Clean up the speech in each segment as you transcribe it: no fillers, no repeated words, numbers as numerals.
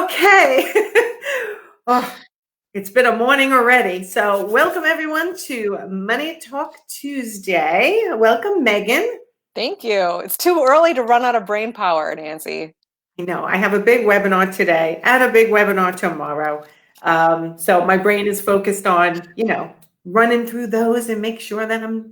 Okay. Oh, it's been a morning already. So, welcome everyone to Money Talk Tuesday. Welcome, Megan. Thank you. It's too early to run out of brain power, Nancy. I have a big webinar today and a big webinar tomorrow. So, my brain is focused on, running through those and make sure that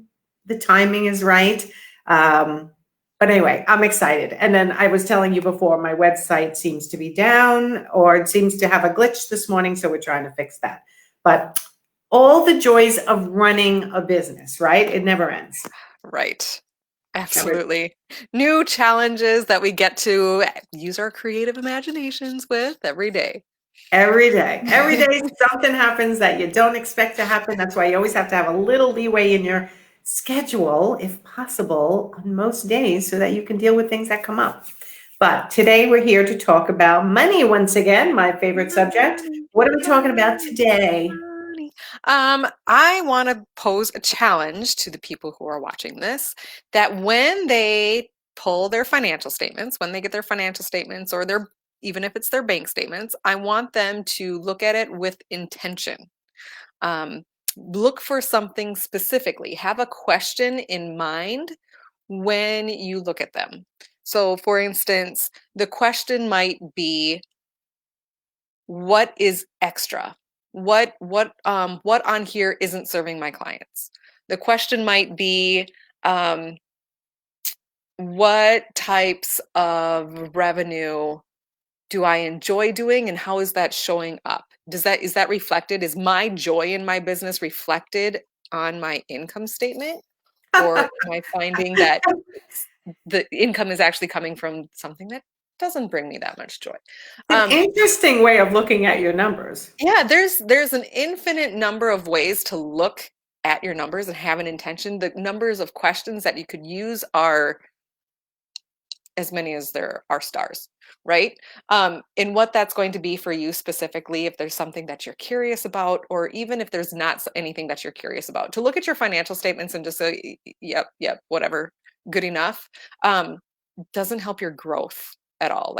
the timing is right. Um, but anyway, I'm excited. And then I was telling you before, my website seems to be down or it seems to have a glitch this morning. So we're trying to fix that. But all the joys of running a business, right? It never ends. Right. Never. Absolutely. New challenges that we get to use our creative imaginations with every day. Every day. Every day something happens that you don't expect to happen. That's why you always have to have a little leeway in your schedule, if possible, on most days so that you can deal with things that come up. But today we're here to talk about money once again, my favorite subject. Money, What are we talking about money, today? money. I want to pose a challenge to the people who are watching this that when they pull their financial statements, when they get their financial statements or their even if it's their bank statements, I want them to look at it with intention. Um, look for something specifically. Have a question in mind when you look at them. So, for instance, the question might be, "What is extra? What on here isn't serving my clients?" The question might be, um, "What types of revenue do I enjoy doing and how is that showing up? Is that reflected? Is my joy in my business reflected on my income statement? Or am I finding that the income is actually coming from something that doesn't bring me that much joy?" An Um, interesting way of looking at your numbers. yeah, there's an infinite number of ways to look at your numbers and have an intention. The numbers of questions that you could use are as many as there are stars, right? And what that's going to be for you specifically, if there's something that you're curious about, or even if there's not anything that you're curious about, to look at your financial statements and just say, yep, yep, whatever, good enough, um, doesn't help your growth at all.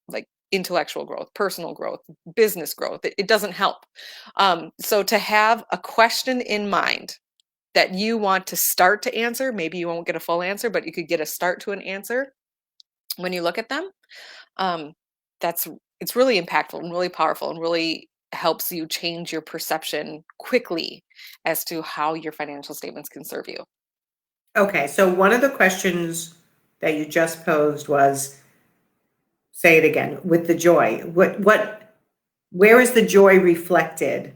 Like intellectual growth, personal growth, business growth. It doesn't help. So to have a question in mind that you want to start to answer, maybe you won't get a full answer, but you could get a start to an answer when you look at them, um, that's it's really impactful and really powerful and really helps you change your perception quickly as to how your financial statements can serve you. Okay, so one of the questions that you just posed was, say it again, with the joy. Where is the joy reflected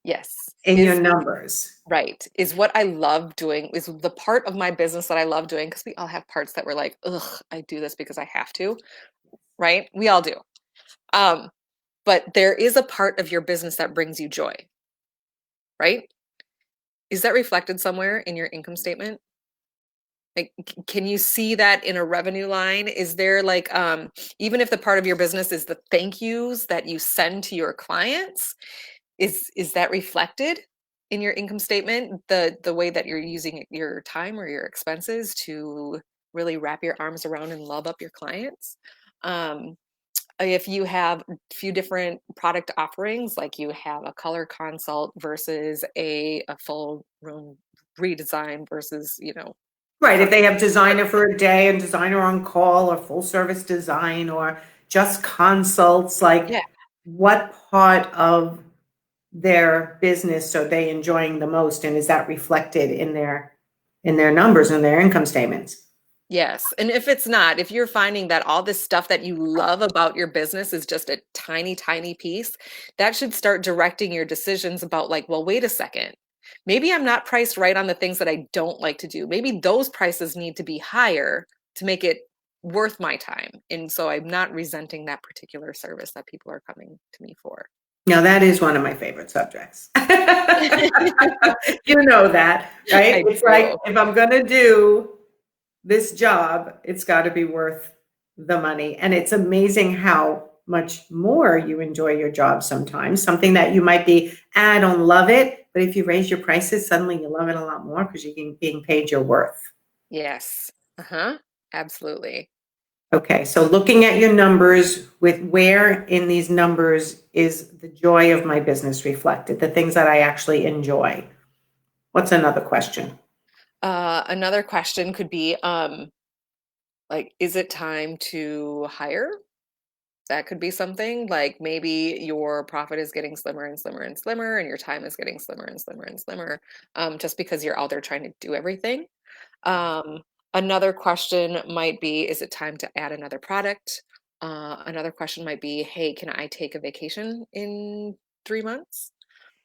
Yes, in your is numbers? right. Is what I love doing, is the part of my business that I love doing, because we all have parts that we're like, ugh, I do this because I have to, right? We all do. Um, but there is a part of your business that brings you joy, right? Is that reflected somewhere in your income statement? Like, can you see that in a revenue line? Is there like, even if the part of your business is the thank yous that you send to your clients, is that reflected in your income statement? The way that you're using your time or your expenses to really wrap your arms around and love up your clients. Um, if you have a few different product offerings, like you have a color consult versus a full room redesign versus, Right, if front. they have designer for a day and designer on call or full service design or just consults, like Yeah. what part of their business are they enjoying the most and is that reflected in their numbers and their income statements? Yes. And if it's not, if you're finding that all this stuff that you love about your business is just a tiny, tiny piece, that should start directing your decisions about, like, well, wait a second. Maybe I'm not priced right on the things that I don't like to do. Maybe those prices need to be higher to make it worth my time. And so I'm not resenting that particular service that people are coming to me for. Now that is one of my favorite subjects. You know that, right? I It's like do. if I'm gonna do this job, it's got to be worth the money. And it's amazing how much more you enjoy your job sometimes. Something that you might be, I don't love it. But if you raise your prices, suddenly you love it a lot more because you're being paid your worth. Yes. Uh-huh. Absolutely. Okay, so looking at your numbers, with where in these numbers is the joy of my business reflected, the things that I actually enjoy? What's another question? Another question could be, like, is it time to hire? That could be something. Like maybe your profit is getting slimmer and slimmer and slimmer, and your time is getting slimmer and slimmer and slimmer, just because you're out there trying to do everything. Um, Another question might be, is it time to add another product? Another question might be, hey, can I take a vacation in 3 months?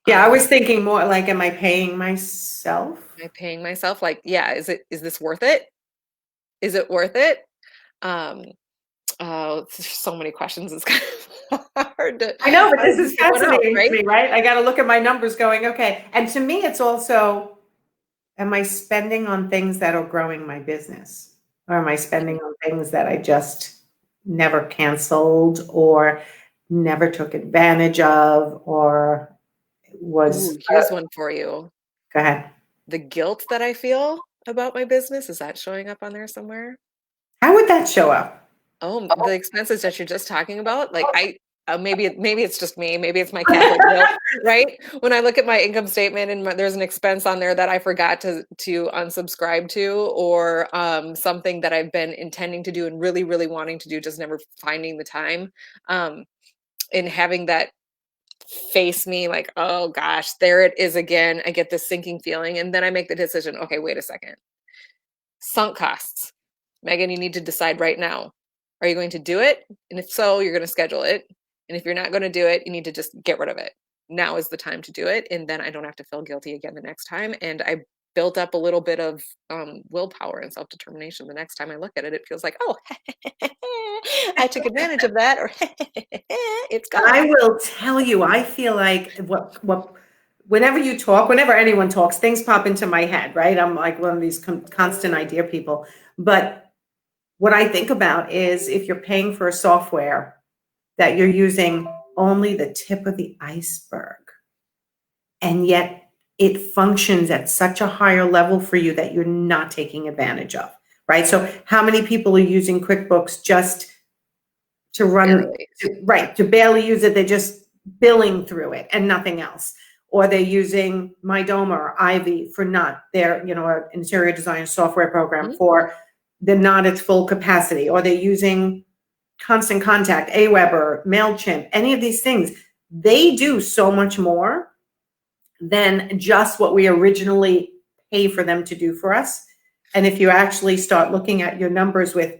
Yeah, I Um, was thinking more like, am I paying myself? am I paying myself? Like, yeah, is this worth it? Is it worth it? Um, there's so many questions. It's kind of I know, but this hard to is pick one out, fascinating to right? me, right? I got to look at my numbers going, okay. And to me, it's also, am I spending on things that are growing my business? Or am I spending on things that I just never canceled or never took advantage of or Ooh, was, here's one for you. go ahead. The guilt that I feel about my business, is that showing up on there somewhere? How would that show up? Oh, the expenses that you're just talking about, like maybe it's just me, maybe it's my Catholic guilt, right? When I look at my income statement and there's an expense on there that I forgot to unsubscribe to, or something that I've been intending to do and really, really wanting to do, just never finding the time, um, and having that face me like, oh gosh, there it is again. I get this sinking feeling, and then I make the decision. Okay, wait a second. Sunk costs. Megan, you need to decide right now. Are you going to do it? And if so, you're going to schedule it. And if you're not going to do it, you need to just get rid of it. Now is the time to do it. And then I don't have to feel guilty again the next time. And I built up a little bit of willpower and self determination. The next time I look at it, it feels like, oh, I took advantage of that, or it's I gone. will tell you, I feel like whenever you talk, whenever anyone talks, things pop into my head, right? I'm like one of these constant idea people. But what I think about is if you're paying for a software that you're using only the tip of the iceberg, and yet it functions at such a higher level for you that you're not taking advantage of, right? So how many people are using QuickBooks just to run, Barely. right, to barely use it? They're just billing through it and nothing else. Or they're using Mydoma or Ivy for not their, an interior design software program Mhm. for the not its full capacity. Or they're using Constant Contact, Aweber, MailChimp, any of these things. They do so much more than just what we originally pay for them to do for us. And if you actually start looking at your numbers with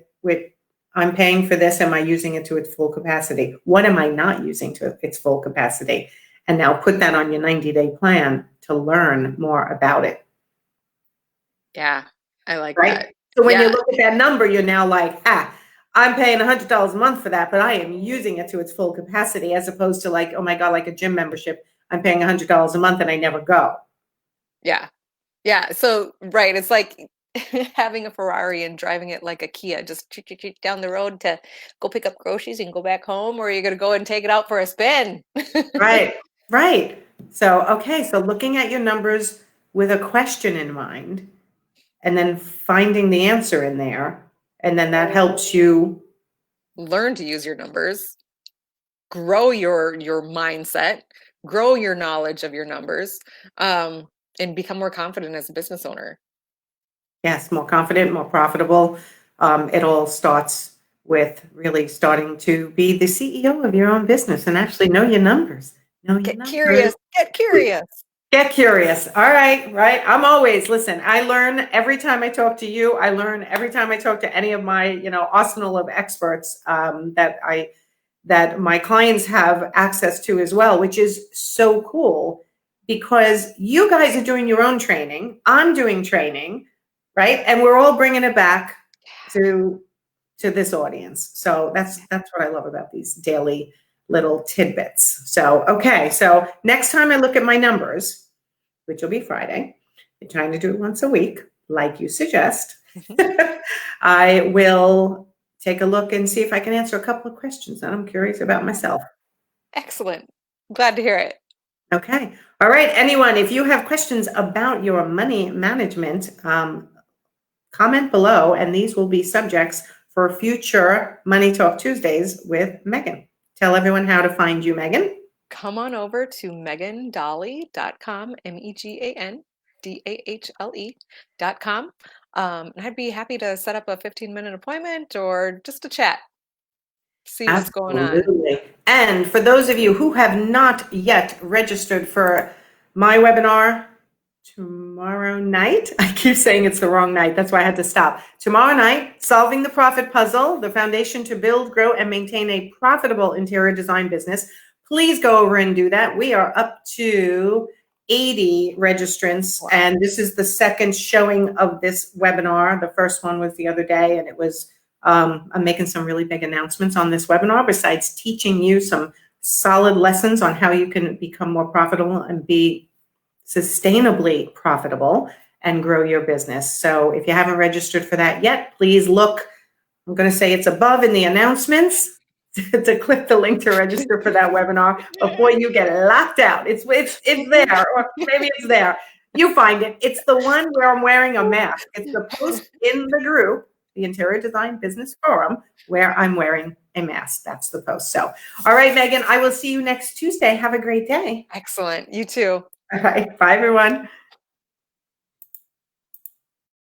I'm paying for this, am I using it to its full capacity? What am I not using to its full capacity? And now put that on your 90-day plan to learn more about it. Yeah, I like Right? that. So when you Yeah, look at that number, you're now like, I'm paying $100 a month for that, but I am using it to its full capacity, as opposed to like, oh my God, like a gym membership. I'm paying $100 a month and I never go. yeah. Yeah, so right, it's like having a Ferrari and driving it like a Kia, just down the road to go pick up groceries and go back home, or you're gonna go and take it out for a spin. Right, right. So, okay, so looking at your numbers with a question in mind and then finding the answer in there, and then that helps you. Learn to use your numbers, grow your mindset, grow your knowledge of your numbers, um, and become more confident as a business owner. Yes, more confident, more profitable. It all starts with really starting to be the CEO of your own business and actually know your numbers. Know your Get numbers. curious, get curious. Get curious. All right, right. I'm always, listen, I learn every time I talk to you. I learn every time I talk to any of my, arsenal of experts that my clients have access to as well, which is so cool because you guys are doing your own training. I'm doing training, right? And we're all bringing it back to this audience. So that's what I love about these daily little tidbits. So, okay. So next time I look at my numbers, which will be Friday, I'm trying to do it once a week, like you suggest. I will take a look and see if I can answer a couple of questions that I'm curious about myself. Excellent. Glad to hear it. Okay. All right. Anyone, if you have questions about your money management, comment below, and these will be subjects for future Money Talk Tuesdays with Megan. Tell everyone how to find you, Megan. Come on over to megandale.com, MEGANDAHLE.com. And I'd be happy to set up a 15-minute appointment or just a chat. See what's going on. Absolutely. And for those of you who have not yet registered for my webinar tomorrow night, I keep saying it's the wrong night. That's why I had to stop. Tomorrow night, Solving the Profit Puzzle, the foundation to build, grow, and maintain a profitable interior design business. Please go over and do that. We are up to 80 registrants, wow. And this is the second showing of this webinar. The first one was the other day, and it was I'm making some really big announcements on this webinar, besides teaching you some solid lessons on how you can become more profitable and be sustainably profitable and grow your business. So if you haven't registered for that yet, please look. I'm going to say it's above in the announcements to click the link to register for that webinar before you get locked out. It's there, or maybe it's there. You find it. It's the one where I'm wearing a mask. It's the post in the group, the Interior Design Business Forum, where I'm wearing a mask. That's the post. So, all right, Megan, I will see you next Tuesday. Have a great day. Excellent. You too. All right. Bye, everyone.